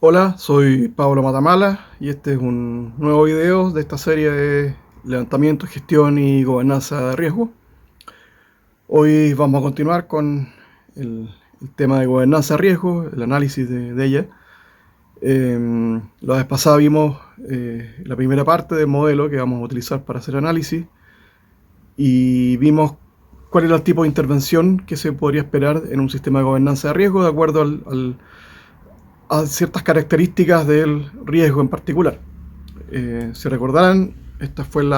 Hola, soy Pablo Matamala y este es un nuevo video de esta serie de levantamiento, gestión y gobernanza de riesgo. Hoy vamos a continuar con el tema de gobernanza de riesgo, el análisis de ella. La vez pasada vimos la primera parte del modelo que vamos a utilizar para hacer análisis y vimos cuál era el tipo de intervención que se podría esperar en un sistema de gobernanza de riesgo de acuerdo a ciertas características del riesgo en particular. Si recordarán, esta fue el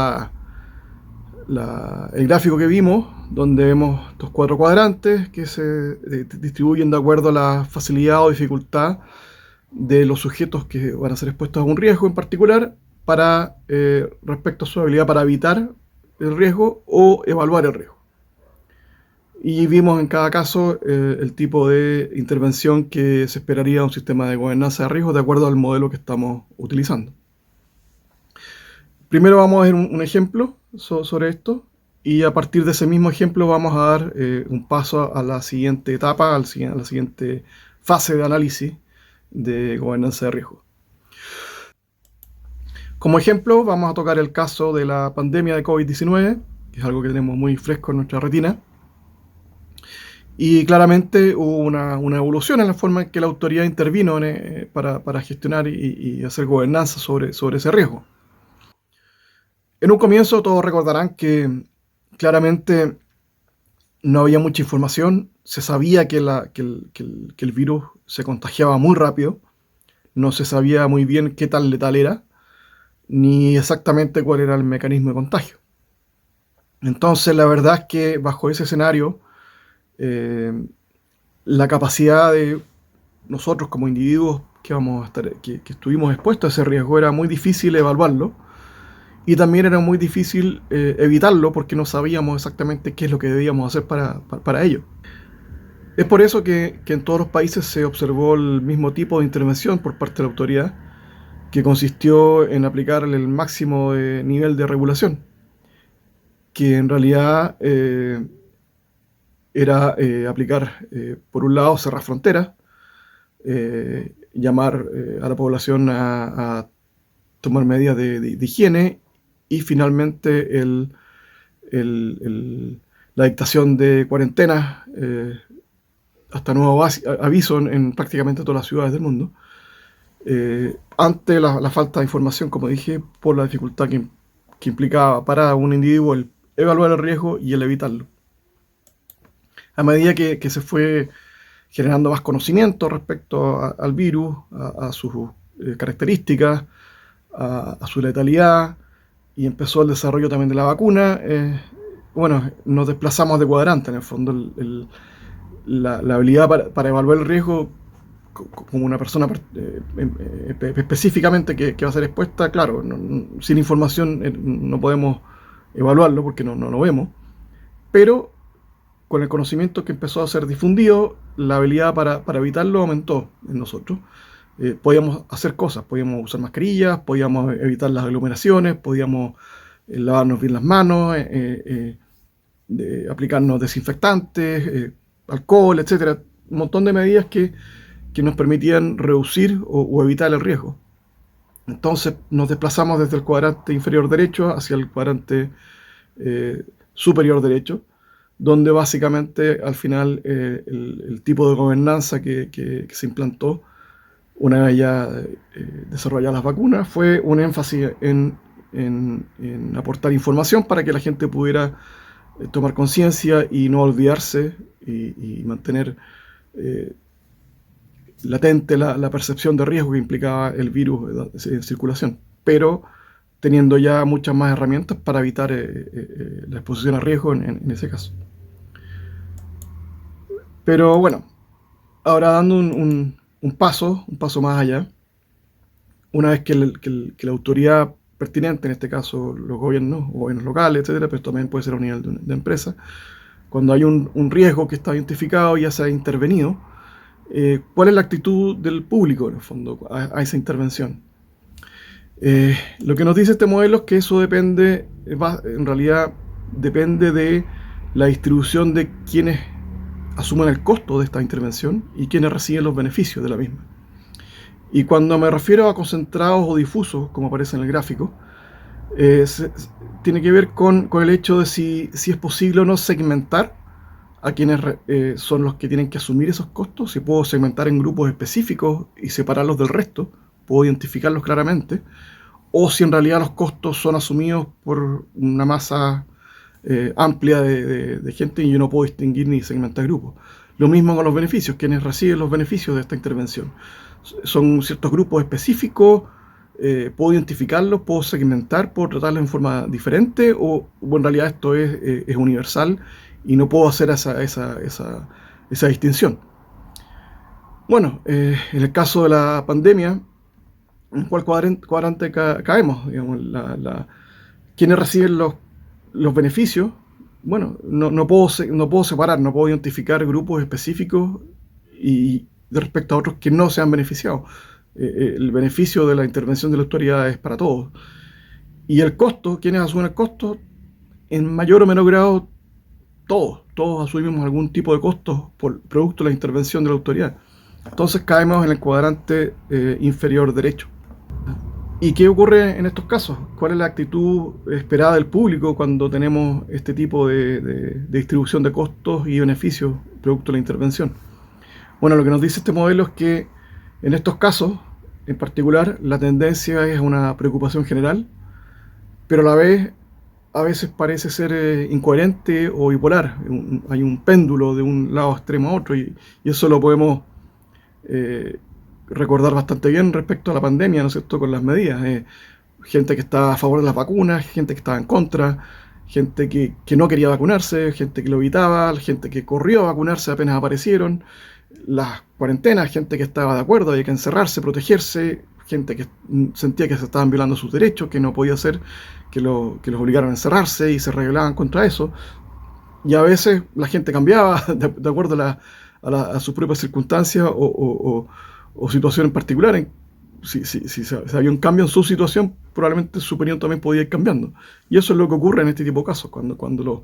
gráfico que vimos, donde vemos estos cuatro cuadrantes que se distribuyen de acuerdo a la facilidad o dificultad de los sujetos que van a ser expuestos a un riesgo en particular respecto a su habilidad para evitar el riesgo o evaluar el riesgo. Y vimos en cada caso el tipo de intervención que se esperaría de un sistema de gobernanza de riesgo de acuerdo al modelo que estamos utilizando. Primero vamos a ver un ejemplo sobre esto y a partir de ese mismo ejemplo vamos a dar un paso a la siguiente etapa, a la siguiente fase de análisis de gobernanza de riesgo. Como ejemplo vamos a tocar el caso de la pandemia de COVID-19, que es algo que tenemos muy fresco en nuestra retina. Y claramente hubo una evolución en la forma en que la autoridad intervino para gestionar y hacer gobernanza sobre ese riesgo. En un comienzo todos recordarán que claramente no había mucha información, se sabía que el virus se contagiaba muy rápido, no se sabía muy bien qué tan letal era, ni exactamente cuál era el mecanismo de contagio. Entonces la verdad es que bajo ese escenario, la capacidad de nosotros como individuos que estuvimos expuestos a ese riesgo era muy difícil evaluarlo y también era muy difícil evitarlo porque no sabíamos exactamente qué es lo que debíamos hacer para ello. Es por eso que en todos los países se observó el mismo tipo de intervención por parte de la autoridad, que consistió en aplicar el máximo nivel de regulación, que en realidad era aplicar, por un lado, cerrar fronteras, llamar a la población a tomar medidas de higiene y finalmente la dictación de cuarentenas hasta nuevo aviso en prácticamente todas las ciudades del mundo, ante la falta de información, como dije, por la dificultad que implicaba para un individuo el evaluar el riesgo y el evitarlo. A medida que se fue generando más conocimiento respecto al virus, a sus características, a su letalidad, y empezó el desarrollo también de la vacuna, bueno, nos desplazamos de cuadrante, en el fondo, la habilidad para evaluar el riesgo como una persona específicamente que va a ser expuesta, claro, sin información no podemos evaluarlo porque no lo vemos, pero con el conocimiento que empezó a ser difundido, la habilidad para evitarlo aumentó en nosotros. Podíamos hacer cosas, podíamos usar mascarillas, podíamos evitar las aglomeraciones, podíamos lavarnos bien las manos, aplicarnos desinfectantes, alcohol, etcétera. Un montón de medidas que nos permitían reducir o evitar el riesgo. Entonces nos desplazamos desde el cuadrante inferior derecho hacia el cuadrante superior derecho, donde básicamente al final el tipo de gobernanza que se implantó una vez ya desarrolladas las vacunas fue un énfasis en aportar información para que la gente pudiera tomar conciencia y no olvidarse y mantener latente la percepción de riesgo que implicaba el virus en circulación, pero teniendo ya muchas más herramientas para evitar la exposición a riesgo en ese caso. Pero bueno, ahora dando un paso más allá, una vez que la autoridad pertinente, en este caso los gobiernos locales, etcétera, pero también puede ser a un nivel de empresa, cuando hay un riesgo que está identificado y ya se ha intervenido, ¿cuál es la actitud del público, en el fondo, a esa intervención? Lo que nos dice este modelo es que eso depende, en realidad depende de la distribución de quienes asumen el costo de esta intervención y quienes reciben los beneficios de la misma. Y cuando me refiero a concentrados o difusos, como aparece en el gráfico, eh, se- tiene que ver con el hecho de si es posible o no segmentar a quienes son los que tienen que asumir esos costos, si puedo segmentar en grupos específicos y separarlos del resto, puedo identificarlos claramente, o si en realidad los costos son asumidos por una masa amplia de gente y yo no puedo distinguir ni segmentar grupos. Lo mismo con los beneficios, quienes reciben los beneficios de esta intervención. Son ciertos grupos específicos, puedo identificarlos, puedo segmentar, puedo tratarlos en forma diferente, o en realidad esto es universal y no puedo hacer esa distinción. Bueno, en el caso de la pandemia, ¿en cuál cuadrante caemos? Digamos, quienes reciben los beneficios, bueno, no puedo separar, no puedo identificar grupos específicos y de respecto a otros que no se han beneficiado. El beneficio de la intervención de la autoridad es para todos. Y el costo, ¿quiénes asumen el costo? En mayor o menor grado, todos asumimos algún tipo de costo por producto de la intervención de la autoridad. Entonces caemos en el cuadrante inferior derecho. ¿Y qué ocurre en estos casos? ¿Cuál es la actitud esperada del público cuando tenemos este tipo de distribución de costos y beneficios producto de la intervención? Bueno, lo que nos dice este modelo es que en estos casos, en particular, la tendencia es una preocupación general, pero a la vez a veces parece ser incoherente o bipolar. Hay un péndulo de un lado extremo a otro y eso lo podemos eh, recordar bastante bien respecto a la pandemia, ¿no es cierto?, con las medidas. Gente que estaba a favor de las vacunas, gente que estaba en contra, gente que no quería vacunarse, gente que lo evitaba, gente que corrió a vacunarse apenas aparecieron, las cuarentenas, gente que estaba de acuerdo, había que encerrarse, protegerse, gente que sentía que se estaban violando sus derechos, que no podía ser que los obligaran a encerrarse y se rebelaban contra eso. Y a veces la gente cambiaba de acuerdo a sus propias circunstancias o situación en particular. Si había un cambio en su situación, probablemente su opinión también podía ir cambiando. Y eso es lo que ocurre en este tipo de casos, cuando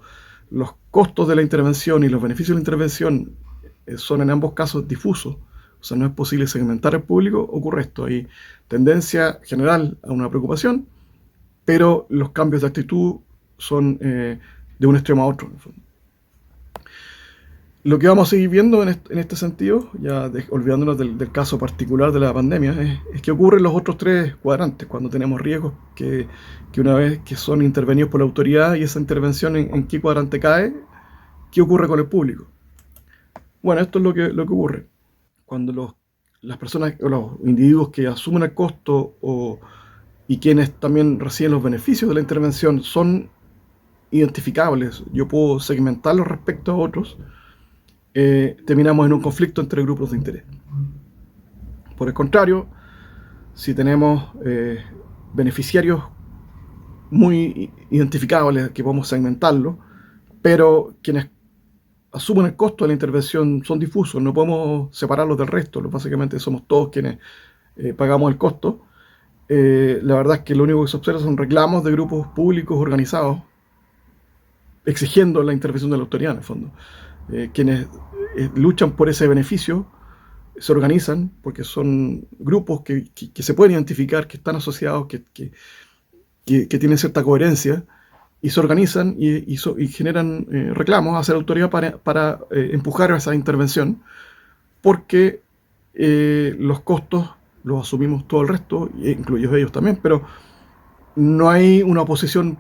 los costos de la intervención y los beneficios de la intervención son en ambos casos difusos, o sea, no es posible segmentar el público, ocurre esto. Hay tendencia general a una preocupación, pero los cambios de actitud son de un extremo a otro. En el fondo. Lo que vamos a seguir viendo en este sentido, ya olvidándonos del caso particular de la pandemia, es que ocurre en los otros tres cuadrantes, cuando tenemos riesgos que una vez que son intervenidos por la autoridad y esa intervención en qué cuadrante cae, ¿qué ocurre con el público? Bueno, esto es lo que ocurre. Cuando las personas o los individuos que asumen el costo y quienes también reciben los beneficios de la intervención son identificables, yo puedo segmentarlos respecto a otros, terminamos en un conflicto entre grupos de interés. Por el contrario, si tenemos beneficiarios muy identificables que podemos segmentarlos, pero quienes asumen el costo de la intervención son difusos, no podemos separarlos del resto, básicamente somos todos quienes pagamos el costo. La verdad es que lo único que se observa son reclamos de grupos públicos organizados exigiendo la intervención de la autoridad, en el fondo. Quienes luchan por ese beneficio se organizan porque son grupos que se pueden identificar, que están asociados, que tienen cierta coherencia y se organizan y generan reclamos hacia la autoridad para empujar esa intervención porque los costos los asumimos todo el resto, incluidos ellos también, pero no hay una oposición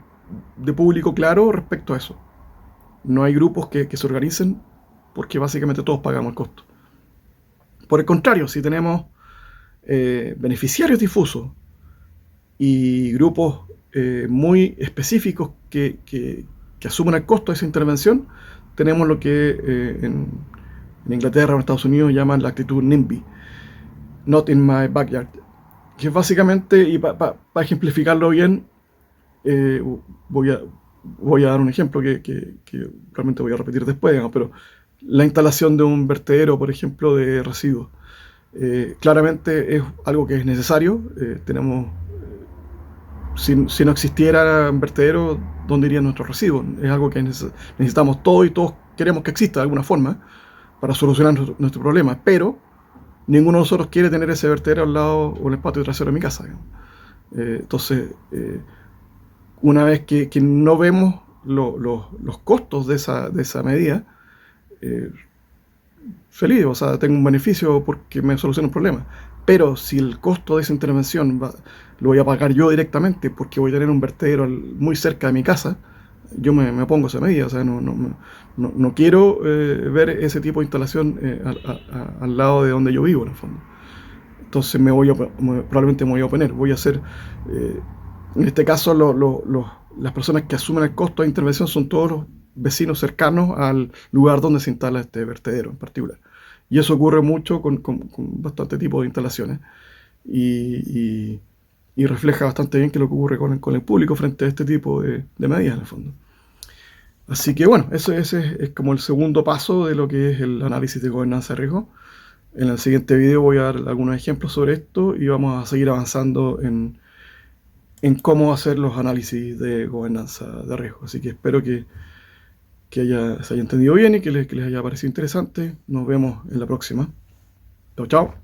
de público claro respecto a eso. No hay grupos que se organicen porque básicamente todos pagamos el costo. Por el contrario, si tenemos beneficiarios difusos y grupos muy específicos que asumen el costo de esa intervención, tenemos lo que en Inglaterra o en Estados Unidos llaman la actitud NIMBY, Not in my backyard, que es básicamente, y para ejemplificarlo bien, eh, voy, a, voy a dar un ejemplo que realmente voy a repetir después, digamos, pero la instalación de un vertedero, por ejemplo, de residuos. Claramente es algo que es necesario. Si no existiera un vertedero, ¿dónde irían nuestros residuos? Es algo que necesitamos todos y todos queremos que exista de alguna forma para solucionar nuestro problema, pero ninguno de nosotros quiere tener ese vertedero al lado o en el patio trasero de mi casa, digamos. Entonces, una vez que no vemos los costos de esa medida, eh, feliz, o sea, tengo un beneficio porque me soluciona un problema. Pero si el costo de esa intervención lo voy a pagar yo directamente porque voy a tener un vertedero muy cerca de mi casa, yo me opongo a esa medida. O sea, no quiero ver ese tipo de instalación al lado de donde yo vivo, en el fondo. Entonces probablemente me voy a oponer. Voy a hacer, eh, en este caso, las personas que asumen el costo de intervención son todos los vecinos cercanos al lugar donde se instala este vertedero en particular. Y eso ocurre mucho con bastante tipo de instalaciones y, y- y refleja bastante bien qué es lo que ocurre con el público frente a este tipo de medidas, en el fondo. Así que bueno, ese es como el segundo paso de lo que es el análisis de gobernanza de riesgo. En el siguiente video voy a dar algunos ejemplos sobre esto y vamos a seguir avanzando en cómo hacer los análisis de gobernanza de riesgo. Así que espero que se haya entendido bien y que les haya parecido interesante. Nos vemos en la próxima. Chao, chao.